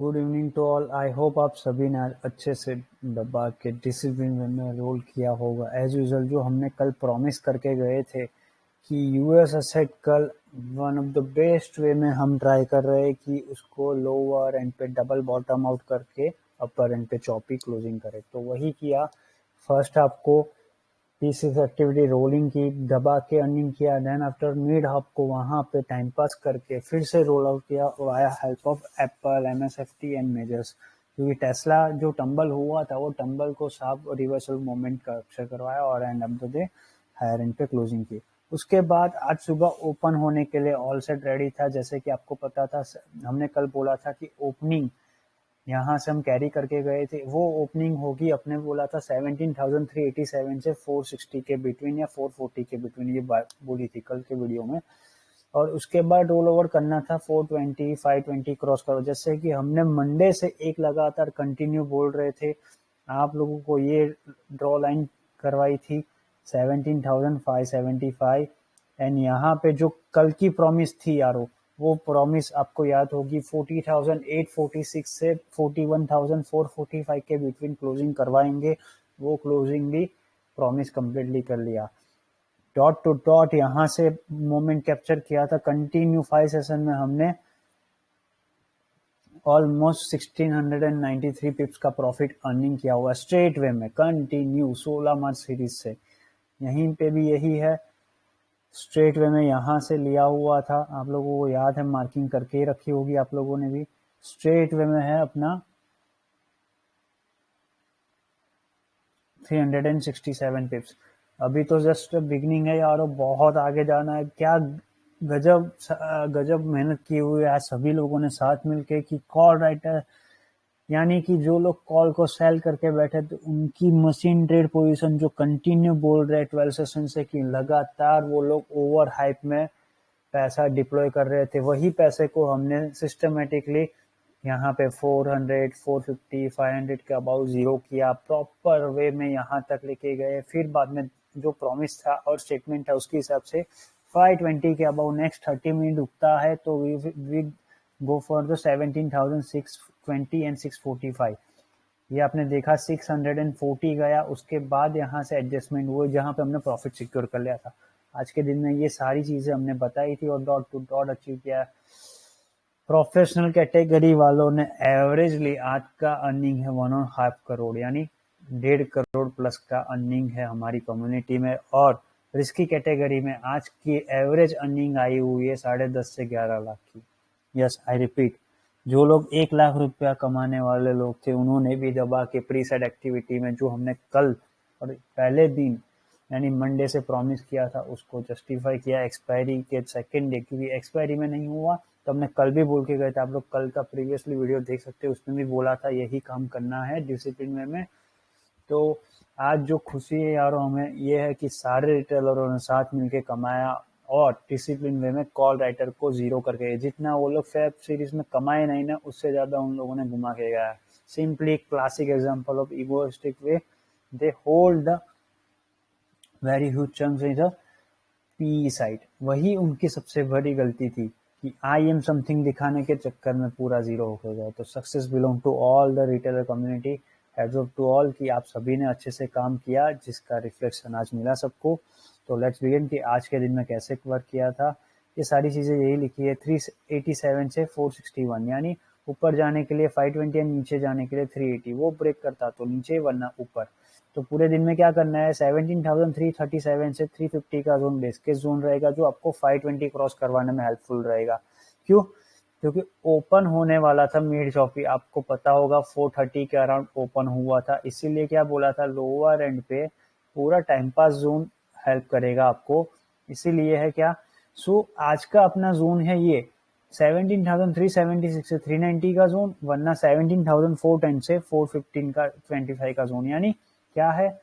Good evening to all. I hope आप सभी ने आज अच्छे से दबा के डिसिप्लिन में रोल किया होगा। एज यूजल जो हमने कल प्रॉमिस करके गए थे कि यूएस एसेट कल one of the best way में हम ट्राई कर रहे हैं कि उसको लोअर एंड पे डबल बॉटम आउट करके अपर एंड पे चॉपी क्लोजिंग करे, तो वही किया। फर्स्ट आपको पीसीस एक्टिविटी रोलिंग की, दबा के अर्निंग किया, देन आफ्टर मिड हाफ को वहां पे टाइम पास करके फिर से रोल आउट किया via help of Apple, MSFT and majors. क्योंकि टेस्ला जो टंबल हुआ था वो टंबल को साफ रिवर्सल मोमेंट कैप्चर करवाया और end of the day higher end पे क्लोजिंग की। उसके बाद आज सुबह ओपन होने के लिए ऑल सेट रेडी था। जैसे कि आपको पता था, हमने कल बोला था कि ओपनिंग यहाँ से हम कैरी करके गए थे, वो ओपनिंग होगी, अपने बोला था 17,387 से 460 के बिटवीन या 440 के बिटवीन, ये बात बोली थी कल के वीडियो में। और उसके बाद रोल ओवर करना था 420 520 क्रॉस करो, जैसे कि हमने मंडे से एक लगातार कंटिन्यू बोल रहे थे। आप लोगों को ये ड्रॉ लाइन करवाई थी 17,575। एंड यहाँ पे जो कल की प्रॉमिस थी यारो, वो प्रॉमिस आपको याद होगी 40,846 से 41,445 के बिटवीन क्लोजिंग करवाएंगे। वो क्लोजिंग भी प्रॉमिस कंप्लीटली कर लिया। डॉट टू डॉट यहाँ से मोमेंट कैप्चर किया था। कंटिन्यू 5 सेशन में हमने ऑलमोस्ट 1693 पिप्स का प्रॉफिट अर्निंग किया हुआ स्ट्रेट वे में कंटिन्यू 16 मंथ सीरीज से। यहीं पे भी यही है, स्ट्रेट वे में यहाँ से लिया हुआ था, आप लोगों को याद है, मार्किंग करके रखी होगी आप लोगों ने भी। स्ट्रेट वे में है अपना 367 पिप्स। अभी तो जस्ट बिगनिंग है यार, बहुत आगे जाना है। क्या गजब गजब मेहनत की हुई है आज सभी लोगों ने साथ मिलके कि कॉल राइटर, यानी कि जो लोग कॉल को सेल करके बैठे थे उनकी मशीन ट्रेड पोजीशन जो कंटिन्यू बोल रहे 12 सेशन से कि लगातार वो लोग ओवर हाइप में पैसा डिप्लॉय कर रहे थे, वही पैसे को हमने सिस्टमेटिकली यहाँ पे 400 450 500 के अबाउट जीरो किया, प्रॉपर वे में यहाँ तक लेके गए। फिर बाद में जो प्रॉमिस था और स्टेटमेंट था उसके हिसाब से 520 के अबाउट नेक्स्ट 30 मिनट उठता है तो we go for the 17,620 and 645। ये आपने देखा 640 गया, उसके बाद यहाँ से एडजस्टमेंट हुए जहाँ पे हमने प्रॉफिट सिक्योर कर लिया था। आज के दिन में ये सारी चीजें हमने बताई थी और डॉट टू डॉट अचीव किया। प्रोफेशनल कैटेगरी वालों ने एवरेजली आज का अर्निंग है 1.5 करोड़, यानी 1.5 करोड़ प्लस का अर्निंग है हमारी कम्युनिटी में। और रिस्की कैटेगरी में आज की एवरेज अर्निंग आई हुई है 10.5 से 11 लाख की। यस, आई रिपीट, जो लोग 1 लाख रुपया कमाने वाले लोग थे उन्होंने भी दबा के प्री सेट एक्टिविटी में जो हमने कल और पहले दिन यानी मंडे से प्रॉमिस किया था उसको जस्टिफाई किया एक्सपायरी के सेकेंड डे, क्योंकि एक्सपायरी में नहीं हुआ तो हमने कल भी बोल के गए थे। आप लोग कल का प्रीवियसली वीडियो देख सकते हैं, उसमें भी बोला था यही काम करना है डिसिप्लिन में। तो आज जो खुशी है यारों हमें ये है कि सारे रिटेलरों ने साथ मिलके कमाया और डिसिप्लिन वे में कॉल राइटर को जीरो करके, जितना वो लोग फेब सीरीज में कमाए नहीं ना उससे ज्यादा उन लोगों ने घुमा के गया है। Simply classic example of egoistic way, they hold the very huge chunks in the P side. वही उनकी सबसे बड़ी गलती थी कि आई एम समथिंग दिखाने के चक्कर में पूरा जीरो हो गया। तो success belong to all the retailer community, hats off to all कि आप सभी ने अच्छे से काम किया जिसका रिफ्लेक्शन आज मिला सबको। तो लेट्स बिगिन कि आज के दिन में कैसे वर्क किया था। ये सारी चीजें यही लिखी है 387 से 461, यानी ऊपर जाने के लिए 520 एंड नीचे जाने के लिए 380। वो ब्रेक करता तो नीचे वरना ऊपर। तो पूरे दिन में क्या करना है, 17,337 से 350 का जोन बेस केस जोन रहेगा जो आपको 520 क्रॉस करवाने में हेल्पफुल रहेगा। क्यों? क्योंकि ओपन होने वाला था मिड चॉपी, आपको पता होगा 430 के अराउंड ओपन हुआ था, इसीलिए क्या बोला था लोअर एंड पे पूरा टाइम पास जोन हेल्प करेगा आपको, इसीलिए है क्या। सो आज का अपना जोन है ये 17,376 से 390 का जोन, वरना 17,410 से 415 का 25 का जोन। यानी क्या है,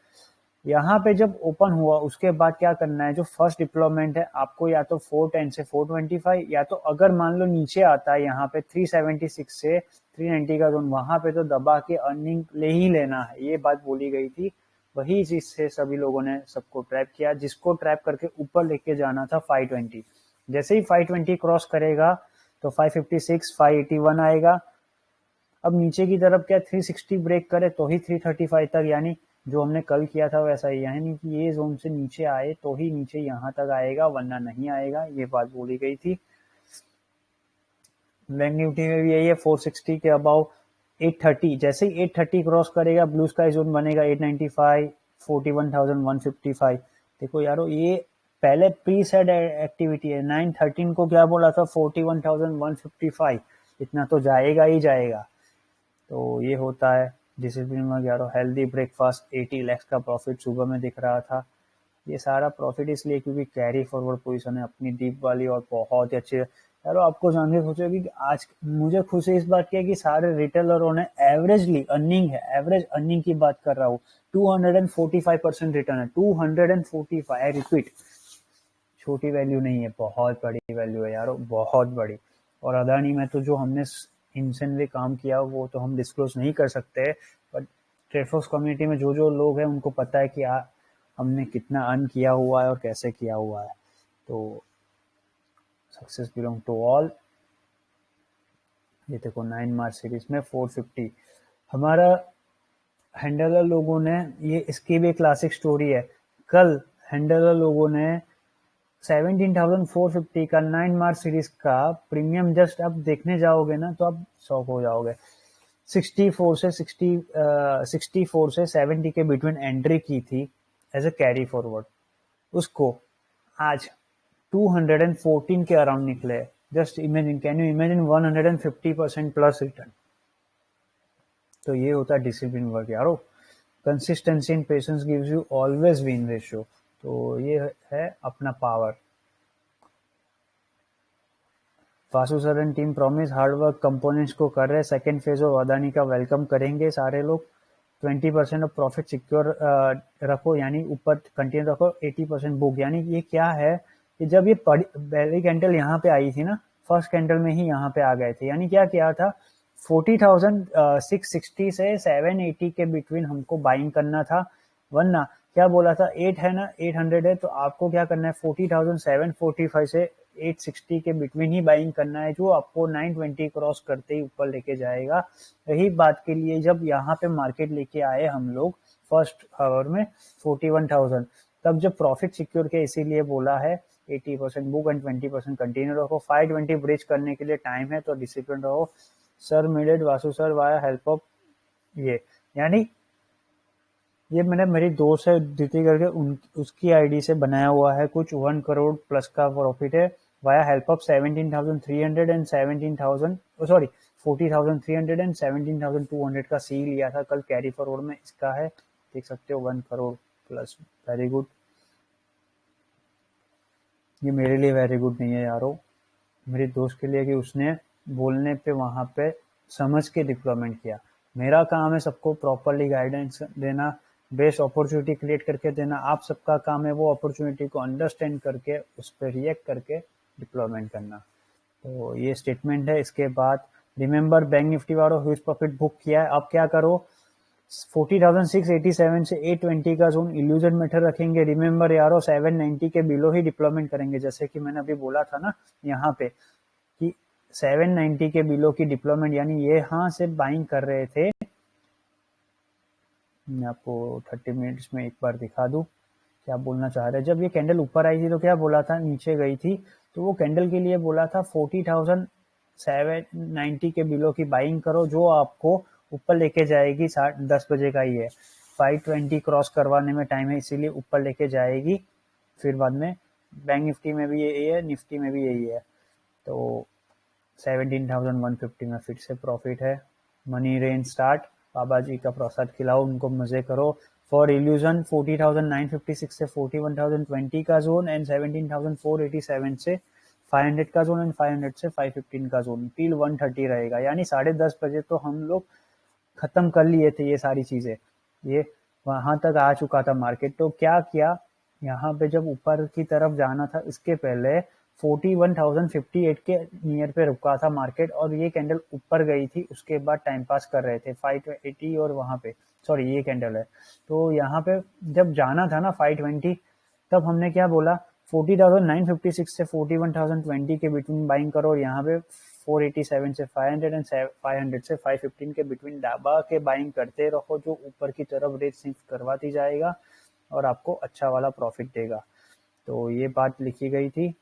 यहाँ पे जब ओपन हुआ उसके बाद क्या करना है, जो फर्स्ट डिप्लॉयमेंट है आपको या तो 410 से 425, या तो अगर मान लो नीचे आता है यहाँ पे 376 से 390 का जोन, वहां पे तो दबा के अर्निंग ले ही लेना है, ये बात बोली गई थी। वही चीज से सभी लोगों ने सबको ट्रैप किया, जिसको ट्रैप करके ऊपर लेके जाना था 520। जैसे ही 520 क्रॉस करेगा तो 556 581 आएगा, अब नीचे की तरफ क्या 360 ब्रेक करे तो ही 335 तक, यानी जो हमने कल किया था वैसा ही, यानी कि ये जोन से नीचे आए तो ही नीचे यहाँ तक आएगा, वरना नहीं आएगा, ये बात बोली गई थी। बैंक निफ्टी में भी यही है, 460 के अबाउ 830, जैसे ही 830 क्रॉस करेगा ब्लू स्काई जोन बनेगा 895, 41,155। देखो यारो, ये पहले प्री सेट एक्टिविटी है। 913 को क्या बोला था, 41,155, इतना तो जाएगा ही जाएगा। तो ये होता है डिसिप्लिन में यारो। हेल्दी ब्रेकफास्ट, 80 लाख का प्रॉफिट सुबह में दिख रहा था। ये सारा प्रॉफिट इसलिए क्योंकि कैरी फॉरवर्ड पोजीशन है अपनी डीप वाली, और बहुत ही अच्छी है यारो। आपको जान के सोचोगे कि आज मुझे खुशी इस बात की है कि सारे रिटेलरों ने एवरेजली अर्निंग है, एवरेज अर्निंग की बात कर रहा हूँ, 245% रिटर्न है, 245, आई रिपीट, छोटी वैल्यू नहीं है, बहुत बड़ी वैल्यू है यारो, बहुत बड़ी। और अदानी में तो जो हमने इंसेंटली काम किया वो तो हम डिस्क्लोज नहीं कर सकते, बट ट्रेडफॉक्स कम्युनिटी में जो जो लोग हैं उनको पता है कि हमने कितना अर्न किया हुआ है और कैसे किया हुआ है। तो सक्सेस बिलोंग टू ऑल। ये देखो 9 मार्च सीरीज में 450 हमारा हैंडलर लोगों ने, ये इसकी भी क्लासिक स्टोरी है। कल हैंडलर लोगों ने 17,450 का 9 मार्च सीरीज का प्रीमियम जस्ट अब देखने जाओगे ना तो आप शॉक हो जाओगे। 64 से 70 के बिटवीन एंट्री की थी एज ए कैरी फॉरवर्ड, उसको आज 214 के अराउंड निकले। Just imagine, can you imagine 150% plus return. तो ये होता है डिसिप्लिन वर्क यारो। Consistency and patience gives you always win ratio. तो ये है अपना power. Vasu sir and team promise hard work components को कर रहे। सेकेंड फेज ऑफ अदानी का वेलकम करेंगे सारे लोग। 20% ऑफ प्रॉफिट सिक्योर रखो, यानी ऊपर कंटिन्यू रखो। 80% बुक, यानी ये क्या है कि जब ये पहली कैंडल यहाँ पे आई थी ना, फर्स्ट कैंडल में ही यहाँ पे आ गए थे, यानी क्या किया था, 40,660 से 780 के बिटवीन हमको बाइंग करना था। वरना क्या बोला था, 8 है ना, 800 है, तो आपको क्या करना है, 40,745 से 860 के बिटवीन ही बाइंग करना है, जो आपको 920 क्रॉस करते ही ऊपर लेके जाएगा। यही बात के लिए जब यहाँ पे मार्केट लेके आए हम लोग फर्स्ट आवर में 41,000, तब जब प्रॉफिट सिक्योर के इसीलिए बोला है 80% बुक एंड 20% कंटिन्यू रखो। 520 ब्रिज करने के लिए टाइम है, तो डिसिप्लिन रहो। सर मिलेड Vasu sir via help of, ये यानी ये मैंने मेरी दोस्त है दीदी करके उसकी आईडी से बनाया हुआ है। कुछ 1 करोड़ प्लस का प्रॉफिट है via help of 17,300 and 17,000 sorry 40,300 and 17,200 का सी लिया था कल कैरी फॉरवर्ड में। इसका है, देख सकते हो, 1 करोड़ प्लस। Very good. ये मेरे लिए वेरी गुड नहीं है यारो, मेरे दोस्त के लिए, कि उसने बोलने पे वहां पे समझ के डिप्लॉयमेंट किया। मेरा काम है सबको प्रॉपरली गाइडेंस देना, बेस्ट अपॉर्चुनिटी क्रिएट करके देना। आप सबका काम है वो अपॉर्चुनिटी को अंडरस्टैंड करके उस पर रिएक्ट करके डिप्लॉयमेंट करना। तो ये स्टेटमेंट है। इसके बाद रिमेंबर बैंक निफ्टी वालों ह्यूज प्रॉफिट बुक किया है, अब क्या करो, 40,687 से 820 का जोन इल्यूजन मेथड रखेंगे। रिमेंबर यारो 790 के बिलो ही डिप्लॉयमेंट करेंगे, जैसे कि मैंने अभी बोला था ना यहाँ पे कि 790 के बिलो की डिप्लॉयमेंट, यानी ये यहाँ से बाइंग कर रहे थे। मैं आपको 30 मिनट्स में एक बार दिखा दूं क्या बोलना चाह रहे हैं। जब ये कैंडल ऊपर आई थी तो क्या बोला था, नीचे गई थी तो वो कैंडल के लिए बोला था 40,790 के बिलो की बाइंग करो, जो आपको ऊपर लेके जाएगी। 10 बजे का ही है, 520 क्रॉस करवाने में टाइम है, इसीलिए ऊपर लेके जाएगी। फिर बाद में बैंक निफ्टी में भी यही है, निफ्टी में भी यही है। तो 17,150 में फिर से प्रॉफिट है। मनी रेन स्टार्ट, बाबा जी का प्रसाद खिलाओ, उनको मजे करो। फॉर इल्यूजन 40,956 से 41,020 का जोन एंड 17,487 से 500 का जोन एंड 500 से 515 का जोन टिल 130 रहेगा, यानी 10:30 बजे तो हम लोग खत्म कर लिए थे ये सारी चीजें। ये वहां तक आ चुका था मार्केट। तो क्या किया, यहाँ पे जब ऊपर की तरफ जाना था इसके पहले 41,058 के नियर पे रुका था मार्केट, और ये कैंडल ऊपर गई थी, उसके बाद टाइम पास कर रहे थे 580 और वहां पे, सॉरी ये कैंडल है। तो यहाँ पे जब जाना था ना 520, तब हमने क्या बोला, 40,956 से 41,020 के बिटवीन बाइंग करो, और यहाँ पे 487 से 500 एंड 500 से 515 के बिटवीन दबा के बाइंग करते रहो, जो ऊपर की तरफ रेट शिफ्ट करवाती जाएगा और आपको अच्छा वाला प्रॉफिट देगा। तो ये बात लिखी गई थी।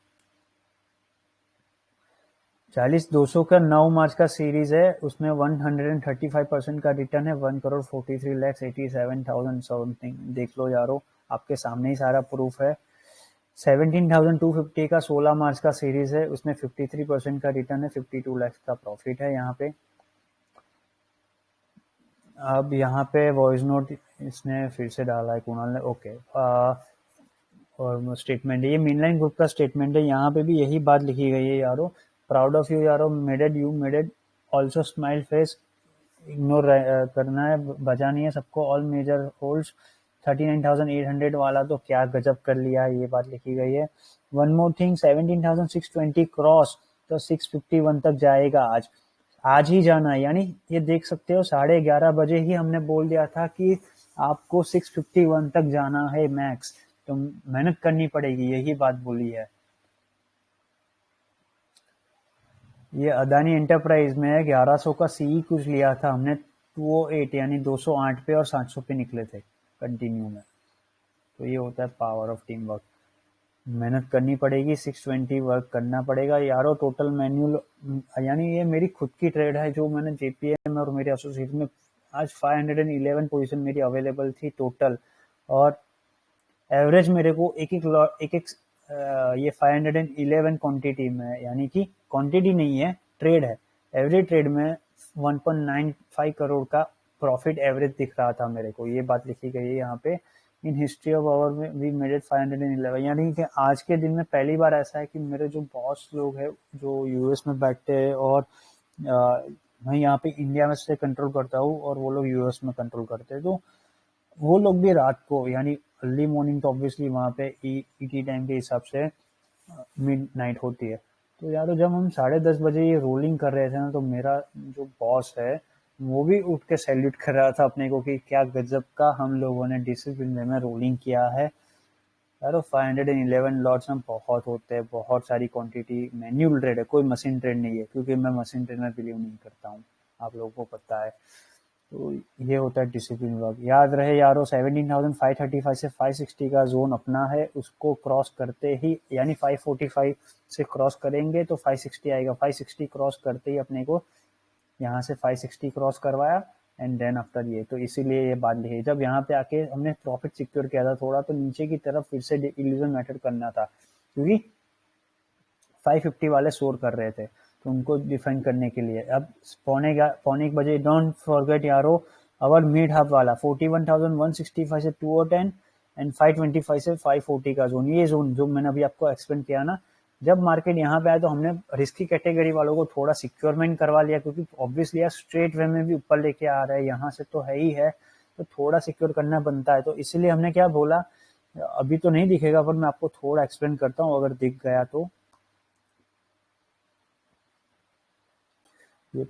40-200 का 9 मार्च का सीरीज है, उसमें 135% का रिटर्न है, 1,43,87,000 समथिंग। देख लो यारो, आपके सामने ही सारा प्रूफ है। 17,250 का 16 मार्च का सीरीज है, उसमें 53% का रिटर्न है, 52 लाख का प्रॉफिट है यहाँ पे। अब यहाँ पे वॉइस नोट इसने फिर से डाला है कुणाल ने, ओके। और स्टेटमेंट है, ये मेनलाइन ग्रुप का स्टेटमेंट है, यहाँ पे भी यही बात लिखी गई है यारो। प्राउड ऑफ यू यारो, you made it also smile face, ignore करना है, बचा नहीं है सबको। ऑल मेजर होल्ड्स 39,800 वाला तो क्या गजब कर लिया, ये बात लिखी गई है। वन मोर थिंग, 17,620 क्रॉस, तो 651 तक जाएगा आज ही जाना है। यानी ये देख सकते हो 11:30 बजे ही हमने बोल दिया था कि आपको 651 तक जाना है मैक्स, तो मेहनत करनी पड़ेगी, यही बात बोली है। ये अदानी एंटरप्राइज में 1100 का सीई कुछ लिया था हमने, 208 यानी 208 पे और 700 पे निकले थे कंटिन्यू में। तो ये होता है पावर ऑफ टीम वर्क, मेहनत करनी पड़ेगी, 620 वर्क करना पड़ेगा यारो। टोटल मैन्युअल, यानी ये मेरी खुद की ट्रेड है जो मैंने जेपीएम और मेरे एसोसिएट में, आज 511 पोजीशन मेरी अवेलेबल थी टोटल, और एवरेज मेरे को एक एक ये 511 क्वांटिटी में, यानी कि क्वांटिटी नहीं है, ट्रेड है, एवरेज ट्रेड में 1.95 करोड़ का प्रॉफिट एवरेज दिख रहा था मेरे को, ये बात लिखी गई है यहाँ पे। इन हिस्ट्री ऑफ आवर में वी मेड इट 511, यानी कि आज के दिन में पहली बार ऐसा है कि मेरे जो बॉस लोग हैं जो यूएस में बैठते हैं, और मैं यहाँ पे इंडिया में से कंट्रोल करता हूँ और वो लोग यूएस में कंट्रोल करते हैं, तो वो लोग भी रात को, यानी अर्ली मॉर्निंग तो ऑब्वियसली वहाँ पे ईटी टाइम के हिसाब से मिड नाइट होती है। तो यार जब हम 10:30 बजे ये रोलिंग कर रहे थे ना, तो मेरा जो बॉस है वो भी उठ के सैल्यूट कर रहा था अपने को कि क्या गजब का हम लोगों ने डिसिप्लिन में रोलिंग किया है यार। 511 लॉट्स में बहुत होते हैं, बहुत सारी क्वांटिटी, मैन्युअल ट्रेड है, कोई मशीन ट्रेड नहीं है, क्योंकि मैं मशीन ट्रेड में बिलीव नहीं करता हूँ, आप लोगों को पता है। तो ये होता है डिसिप्लिन वर्क। याद रहे यारो, 17,535 से 560 का जोन अपना है, उसको क्रॉस करते ही, यानी 545 से क्रॉस करेंगे तो 560 आएगा, 560 क्रॉस करते ही अपने को यहाँ से 560 क्रॉस करवाया, एंड देन आफ्टर ये, तो इसीलिए ये बात लिखी। जब यहाँ पे आके हमने प्रॉफिट सिक्योर किया था थोड़ा, तो नीचे की तरफ फिर से इल्यूजन मेथड करना था, क्योंकि 550 वाले शोर कर रहे थे, तो उनको डिफेंड करने के लिए। अब पौने 1 बजे, डोंट फॉरगेट यारो, अवर मिड हाफ वाला 41,165 से 210 एंड 525 से 540 का जोन, ये जोन जो मैंने अभी आपको एक्सप्लेन किया ना, जब मार्केट यहाँ पे आया तो हमने रिस्की कैटेगरी वालों को थोड़ा सिक्योरमेंट करवा लिया, क्योंकि ऑब्वियसली यार स्ट्रेट वे में भी ऊपर लेके आ रहा है, यहाँ से तो है ही है, तो थोड़ा सिक्योर करना बनता है। तो इसीलिए हमने क्या बोला, अभी तो नहीं दिखेगा पर मैं आपको थोड़ा एक्सप्लेन करता हूँ, अगर दिख गया तो। ये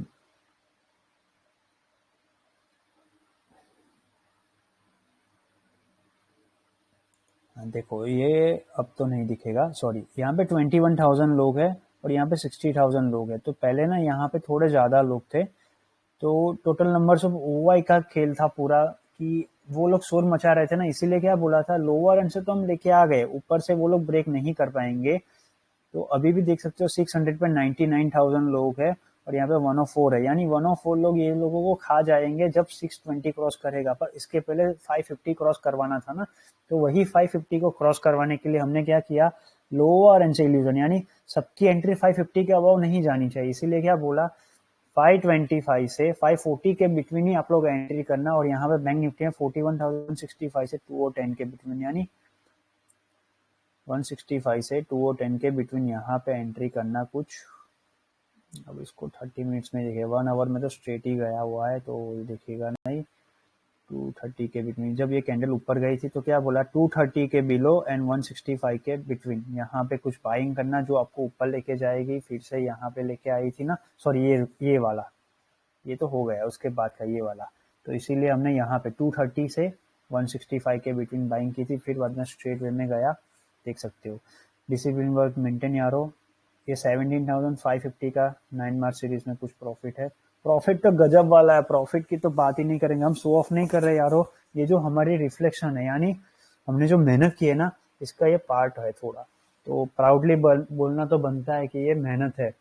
देखो, ये अब तो नहीं दिखेगा, सॉरी, यहाँ पे 21,000 लोग हैं और यहाँ पे 60,000 लोग हैं, तो पहले ना यहाँ पे थोड़े ज्यादा लोग थे, तो टोटल नंबर्स ऑफ ओवाई का खेल था पूरा, कि वो लोग शोर मचा रहे थे ना, इसीलिए क्या बोला था, लोअर एंड से तो हम लेके आ गए, ऊपर से वो लोग ब्रेक नहीं कर पाएंगे। तो अभी भी देख सकते हो 600 पे 99,000 लोग है, और यहाँ पे 104 है, यानी 104 लोग ये लोगों को खा जाएंगे जब 620 क्रॉस करेगा, पर इसके पहले 550 क्रॉस करवाना था ना, तो वही 550 को क्रॉस करवाने के लिए हमने क्या किया, लोअर एंड से इल्यूजन, यानी सबकी एंट्री 550 के अबाव नहीं जानी चाहिए, इसीलिए क्या बोला, 525 से 540 के बिटवीन ही आप लोग एंट्री करना, और यहाँ पे बैंक निफ्टी में 41,065 से 2010 के बिटवीन, यानी 165 से 2010 के बिटवीन यहाँ पे एंट्री करना कुछ। अब इसको 30 मिनट्स में देखिए, 1 आवर में तो स्ट्रेट ही गया हुआ है, तो देखिएगा नहीं। 230 के बिटवीन जब ये कैंडल ऊपर गई थी तो क्या बोला, 230 के बिलो एंड 165 के बिटवीन यहाँ पे कुछ बाइंग करना, जो आपको ऊपर लेके जाएगी, फिर से यहाँ पे लेके आई थी ना, सॉरी ये वाला, ये तो हो गया उसके बाद का ये वाला, तो इसीलिए हमने यहाँ पे 230 से 165 के बिटवीन बाइंग की थी, फिर बाद में स्ट्रेट वे में गया, देख सकते हो। डिसिप्लिन वर्क मेंटेन यारो, ये 17,550 का 9 मार्च सीरीज में कुछ प्रॉफिट है। प्रॉफिट तो गजब वाला है, प्रॉफिट की तो बात ही नहीं करेंगे, हम शो ऑफ नहीं कर रहे यारो, ये जो हमारी रिफ्लेक्शन है, यानी हमने जो मेहनत की है ना, इसका ये पार्ट है थोड़ा, तो प्राउडली बोलना तो बनता है कि ये मेहनत है।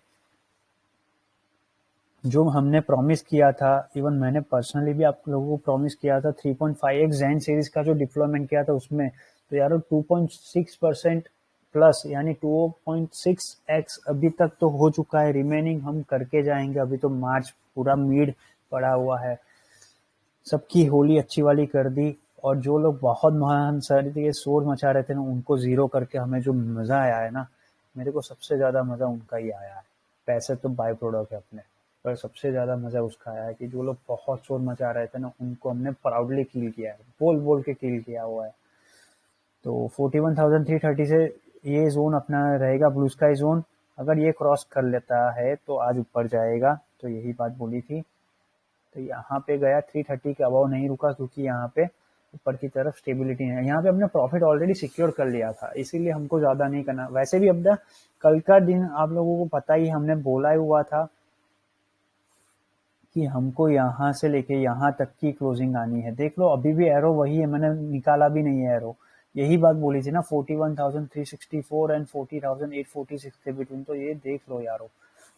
जो हमने प्रॉमिस किया था, इवन मैंने पर्सनली भी आप लोगों को प्रॉमिस किया था 3.5x जैन सीरीज का जो डिप्लॉयमेंट किया था उसमें, तो यार 2.6% प्लस यानी 2.6x अभी तक तो हो चुका है, रिमेनिंग हम करके जाएंगे। अभी तो मार्च पूरा मिड पड़ा हुआ है, सबकी होली अच्छी वाली कर दी, और जो लोग बहुत महान सर ये शोर मचा रहे थे ना, उनको जीरो करके हमें जो मजा आया है ना, मेरे को सबसे ज्यादा मजा उनका ही आया है। पैसे तो बाय प्रोडक्ट है अपने, पर सबसे ज्यादा मजा उसका आया है कि जो लोग बहुत शोर मचा रहे थे ना, उनको हमने प्राउडली किल किया है, बोल बोल के किल किया हुआ है। तो 41,330 से ये जोन अपना रहेगा ब्लू स्काई जोन, अगर ये क्रॉस कर लेता है तो आज ऊपर जाएगा, तो यही बात बोली थी। तो यहाँ पे गया 330 के अबाव नहीं रुका, क्योंकि यहाँ पे ऊपर की तरफ स्टेबिलिटी है। यहाँ पे हमने प्रॉफिट ऑलरेडी सिक्योर कर लिया था, इसीलिए हमको ज्यादा नहीं करना। वैसे भी अब कल का दिन आप लोगों को पता ही, हमने बोला ही हुआ था कि हमको यहाँ से लेके यहाँ तक की क्लोजिंग आनी है। देख लो अभी भी एरो वही है, मैंने निकाला भी नहीं है एरो, यही बात बोली थी ना 41,364 एंड 40,846 के बिटवीन। तो ये देख लो यारो,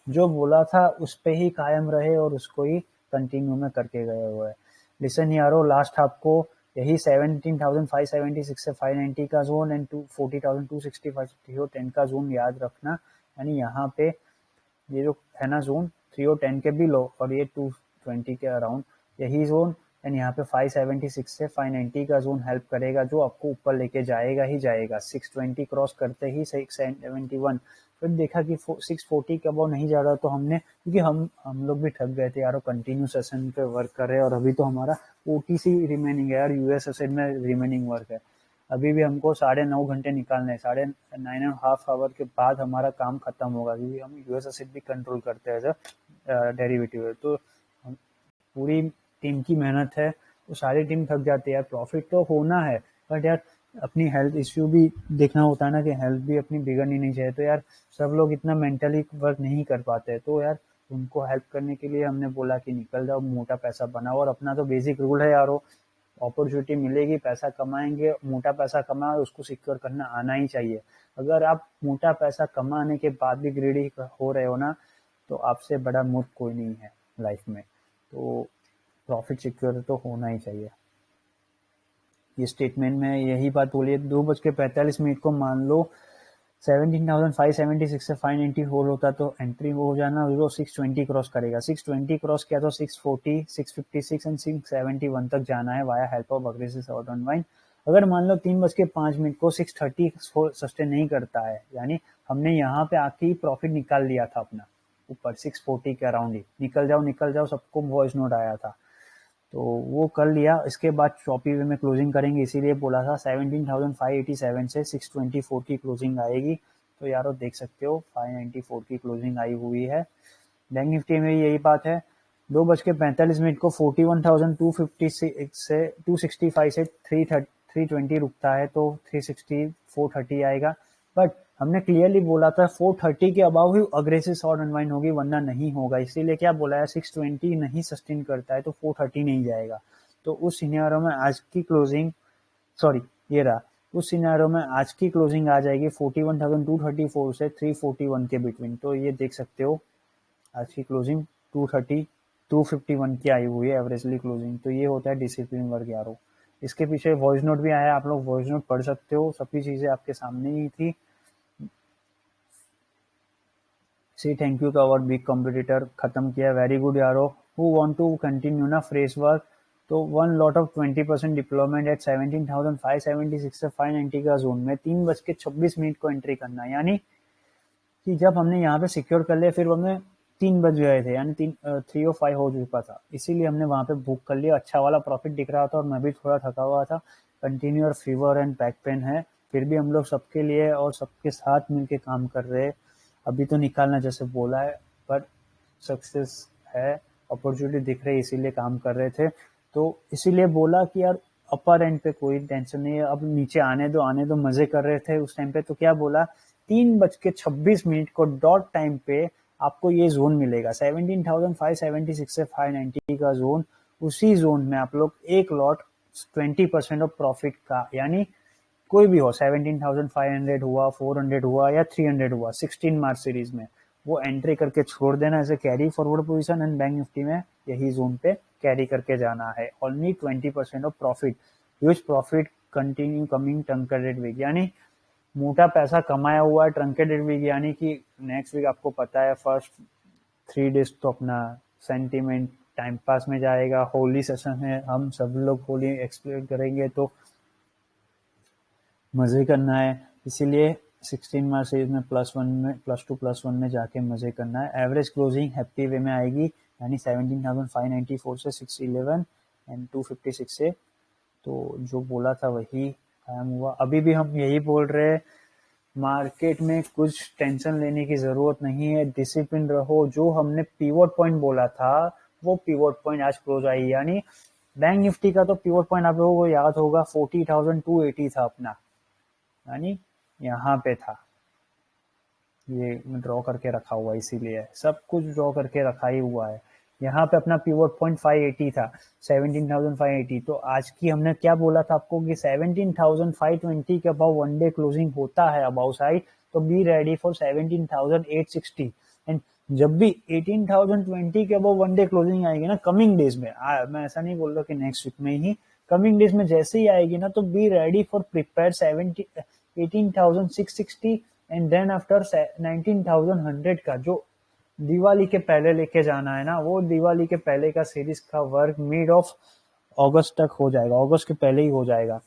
जो बोला था उस पे ही कायम रहे और उसको ही कंटिन्यू में करके गए हुए हैं। लिसन यारो, लास्ट आपको यही 17,576 से 590 का जोन एंड 40,265 10 का जोन याद रखना। यानी यहाँ पे ये जो है ना जोन 3 और 10 के भी लो, और ये 220 के अराउंड यही जोन, एंड यहाँ पे 576 से 590 का जोन हेल्प करेगा, जो आपको ऊपर लेके जाएगा ही जाएगा। 620 क्रॉस करते ही 671, फिर देखा कि 640 के अबाव नहीं जा रहा, तो हमने, क्योंकि हम लोग भी थक गए थे यार, कंटिन्यू सेशन पे वर्क कर रहे हैं, और अभी तो हमारा ओटीसी रिमेनिंग है यार, यूएस एसेट में रिमेनिंग वर्क है। अभी भी हमको 9.5 घंटे निकालने हैं, 9.5 आवर के बाद हमारा काम खत्म होगा, क्योंकि हम यूएस एसेट भी कंट्रोल करते हैं एज डेरिवेटिव है। तो पूरी टीम की मेहनत है, तो सारी टीम थक जाती है यार। प्रॉफिट तो होना है, बट यार अपनी हेल्थ इश्यू भी देखना होता है ना, कि हेल्थ भी अपनी बिगड़नी नहीं चाहिए। तो यार सब लोग इतना मेंटली वर्क नहीं कर पाते, तो यार उनको हेल्प करने के लिए हमने बोला कि निकल जाओ, मोटा पैसा बनाओ। और अपना तो बेसिक रूल है यारो, अपॉर्चुनिटी मिलेगी, पैसा कमाएंगे, मोटा पैसा कमाए, उसको सिक्योर करना आना ही चाहिए। अगर आप मोटा पैसा कमाने के बाद भी ग्रीडी हो रहे हो ना, तो आपसे बड़ा मूर्ख कोई नहीं है लाइफ में। तो प्रॉफिट सिक्योर तो होना ही चाहिए। ये स्टेटमेंट में यही बात बोली है। 2:45 को मान लो 17,576 से 590 होल होता तो एंट्री हो जाना, वो 620 क्रॉस करेगा। 620 क्रॉस किया तो 640, 656 एंड 671 तक जाना है via help of aggressive short unwind. अगर मान लो 3:05 को 630 सस्टेन नहीं करता है, यानी हमने यहाँ पे आके ही प्रॉफिट निकाल लिया था अपना, ऊपर 640 के अराउंड ही निकल जाओ सबको वॉइस नोट आया था, तो वो कर लिया। इसके बाद शॉपी वे में क्लोजिंग करेंगे, इसीलिए बोला था 17,587 से 624 की क्लोजिंग आएगी। तो यारो देख सकते हो 594 की क्लोजिंग आई हुई है। बैंक निफ्टी में यही बात है। 2:45 को 41,256 से 265 से 320 रुकता है, तो 360 430 आएगा। बट हमने क्लियरली बोला था 430 के अबाव ही अग्रेसिव शॉर्ट अनवाइंड होगी, वरना नहीं होगा। इसीलिए क्या बोला है, 620 नहीं सस्टेन करता है तो 430 नहीं जाएगा। तो उस सिनेरियो में आज की क्लोजिंग, सॉरी ये रहा, उस सिनेरियो में आज की क्लोजिंग आ जाएगी 41,234 से 341 के बिटवीन। तो ये देख सकते हो आज की क्लोजिंग 251 की आई हुई है एवरेजली क्लोजिंग। तो ये होता है डिसिप्लिन वर्क यारो। इसके पीछे वॉइस नोट भी आया, आप लोग वॉइस नोट पढ़ सकते हो, सभी चीजें आपके सामने ही थी। See thank you to our big competitor, खत्म किया, वेरी गुड यारो। हु वांट टू कंटिन्यू ना फ्रेश वर्क, तो one lot of 20% deployment at 17,576 से 590 का जोन में 3:26 को एंट्री करना। यानी कि जब हमने यहाँ पे सिक्योर कर लिया, फिर हमें 3 बज गए थे, यानी 3:05 हो चुका था, इसीलिए हमने वहां पे बुक कर लिया। अच्छा वाला प्रॉफिट दिख रहा था और मैं भी थोड़ा थका हुआ था, कंटिन्यूअर फीवर एंड बैक पेन है, फिर भी हम लोग सबके लिए और सबके साथ मिलके काम कर रहे हैं। अभी तो निकालना जैसे बोला है, पर सक्सेस है, अपॉर्चुनिटी दिख रही है, इसीलिए काम कर रहे थे। तो इसीलिए बोला कि यार अपर एंड पे कोई टेंशन नहीं है, अब नीचे आने दो मजे कर रहे थे उस टाइम पे। तो क्या बोला 3:26 को डॉट टाइम पे आपको ये जोन मिलेगा 17,576 से 590 का जोन। उसी जोन में आप लोग एक लॉट 20% ऑफ प्रॉफिट का, यानी कोई भी हो 17,500 हुआ, 400 हुआ या 300 हुआ 16 मार्च सीरीज में, वो एंट्री करके छोड़ देना as a carry forward position. And bank nifty में यही जोन पे कैरी करके जाना है। Only 20% of profit, huge profit continue coming truncated week, यानी मोटा पैसा कमाया हुआ है ट्रंकेटेड वीक, यानी कि नेक्स्ट वीक आपको पता है फर्स्ट 3 डेज तो अपना सेंटीमेंट टाइम पास में जाएगा। होली सेशन है, हम सब लोग होली एक्सप्लोर करेंगे तो मजे करना है, इसीलिए 16 मार्च सीरीज में +1 में +2+1 में जाके मजे करना है। एवरेज क्लोजिंग हैप्पी वे में आएगी, यानी 17,594 से 611 एंड 256 से, तो जो बोला था वही कायम हुआ। अभी भी हम यही बोल रहे हैं, मार्केट में कुछ टेंशन लेने की जरूरत नहीं है, डिसिप्लिन रहो। जो हमने पिवट पॉइंट बोला था वो पिवट पॉइंट आज क्लोज आई, यानी बैंक निफ्टी का तो पिवट पॉइंट आप लोगों को याद होगा 40,280 था अपना, यानी यहाँ पे था, ये ड्रॉ करके रखा हुआ, इसीलिए सब कुछ ड्रॉ करके रखा ही हुआ है। यहाँ पे अपना पिवट पॉइंट 580 था, 17,580। तो आज की हमने क्या बोला था आपको कि 17,520 के अबाउ वन डे क्लोजिंग होता है अबाउ साइड, तो बी रेडी फॉर 17,860। एंड जब भी 18,020 के अबाउ वन डे क्लोजिंग आएगी ना कमिंग डेज में, मैं ऐसा नहीं बोल रहा कि नेक्स्ट वीक में ही, कमिंग डेज में जैसे ही आएगी ना, तो be ready for prepare 18,660 and then after 19,100 का जो दिवाली के पहले लेके जाना है ना, वो दिवाली के पहले का सीरीज का वर्क मिड ऑफ अगस्त तक हो जाएगा, अगस्त के पहले ही हो जाएगा।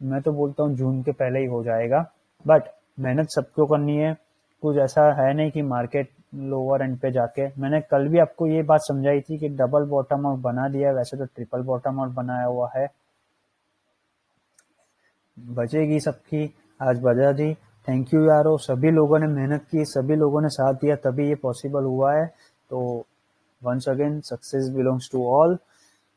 मैं तो बोलता हूँ जून के पहले ही हो जाएगा, बट मेहनत सबको करनी है। कुछ ऐसा है नहीं कि मार्केट लोअर एंड पे जाके, मैंने कल भी आपको ये बात समझाई थी कि डबल बॉटम आउट बना दिया, वैसे तो ट्रिपल बॉटम आउट बनाया हुआ है। बचेगी सबकी, आज बजा दी। थैंक यू यारो, सभी लोगों ने मेहनत की, सभी लोगों ने साथ दिया, तभी ये पॉसिबल हुआ है। तो once again success belongs to all,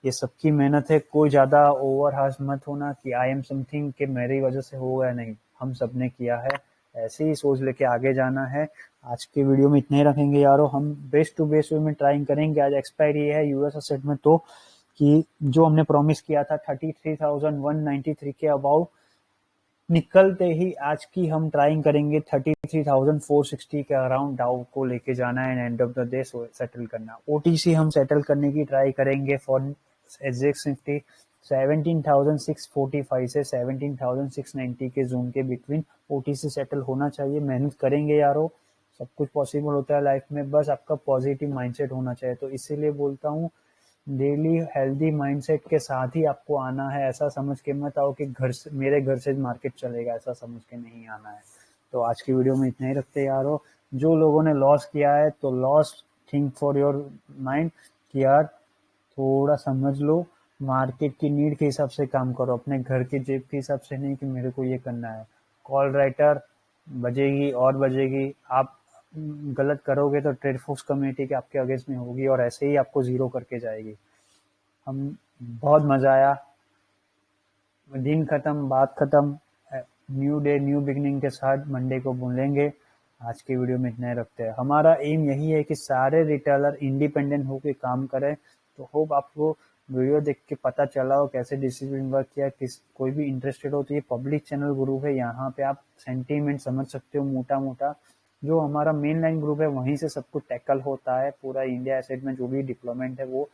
ये सबकी मेहनत है। कोई ज्यादा ओवर हार्श मत होना कि आई एम समथिंग कि मेरी वजह से हो गया, नहीं, हम सबने किया है। ऐसे ही सोच लेके आगे जाना है। आज के वीडियो में इतने ही रखेंगे यारो, हम बेस्ट टू बेस्ट वे में ट्राइंग करेंगे। आज एक्सपायरी है यूएस एसेट में, तो कि जो हमने प्रॉमिस किया था 33,193 के अबाउ निकलते ही आज की हम ट्राइंग करेंगे 33,460 के अराउंड डाउ को लेके जाना है, and of the day settle करना। ओटीसी हम सेटल करने की ट्राई करेंगे फॉर एग्जैक्ट निफ्टी 17,645 से 17,690 के जोन के बिटवीन ओटीसी सेटल होना चाहिए। मेहनत करेंगे यारो, सब कुछ पॉसिबल होता है लाइफ में, बस आपका पॉजिटिव माइंडसेट होना चाहिए। तो इसीलिए बोलता हूँ डेली हेल्दी माइंडसेट के साथ ही आपको आना है। ऐसा समझ के मत आओ कि घर से, मेरे घर से मार्केट चलेगा, ऐसा समझ के नहीं आना है। तो आज की वीडियो में इतना ही रखते यारो। जो लोगों ने लॉस किया है तो loss think for your mind कि यार थोड़ा समझ लो, मार्केट की नीड के हिसाब से काम करो, अपने घर के जेब के हिसाब से नहीं कि मेरे को ये करना है। कॉल राइटर बजेगी और बजेगी, आप गलत करोगे तो ट्रेड फोर्स कम्युनिटी के आपके अगेंस्ट में होगी और ऐसे ही आपको जीरो करके जाएगी। हम बहुत मजा आया, दिन खत्म, बात खत्म। न्यू डे न्यू बिगनिंग के साथ मंडे को बोलेंगे। आज की वीडियो में इतना ही रखते हैं। हमारा एम यही है कि सारे रिटेलर इंडिपेंडेंट होकर काम करें। तो होप आपको वीडियो देख के पता चला हो कैसे डिसिप्लिन वर्क किया। कोई भी इंटरेस्टेड हो तो ये पब्लिक चैनल ग्रुप है, यहाँ पे आप सेंटीमेंट समझ सकते हो मोटा मोटा। जो हमारा मेन लाइन ग्रुप है वहीं से सब कुछ टैकल होता है, पूरा इंडिया एसेट में जो भी डिप्लॉयमेंट है वो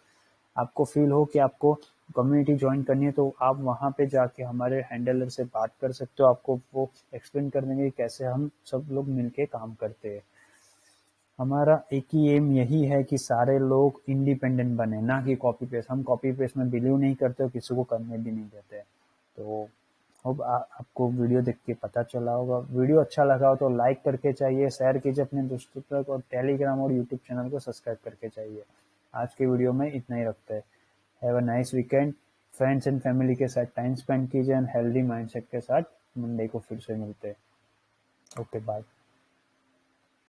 आपको फील हो कि आपको कम्युनिटी ज्वाइन करनी है तो आप वहाँ पे जाके हमारे हैंडलर से बात कर सकते हो। आपको वो एक्सप्लेन कर देंगे कैसे हम सब लोग मिलके काम करते हैं। हमारा एक ही एम यही है कि सारे लोग इंडिपेंडेंट बने, ना कि कॉपी पेस्ट। हम कॉपी पेस्ट में बिलीव नहीं करते और किसी को करने भी नहीं देते। तो होप आपको वीडियो देख के पता चला होगा। वीडियो अच्छा लगा हो तो लाइक करके चाहिए, शेयर कीजिए अपने दोस्तों तक, और टेलीग्राम और यूट्यूब चैनल को सब्सक्राइब करके चाहिए। आज के वीडियो में इतना ही रखते हैं। Have a nice weekend. Friends and family के साथ टाइम स्पेंड कीजिए एंड हेल्दी माइंडसेट के साथ मंडे को फिर से मिलते हैं। Okay bye.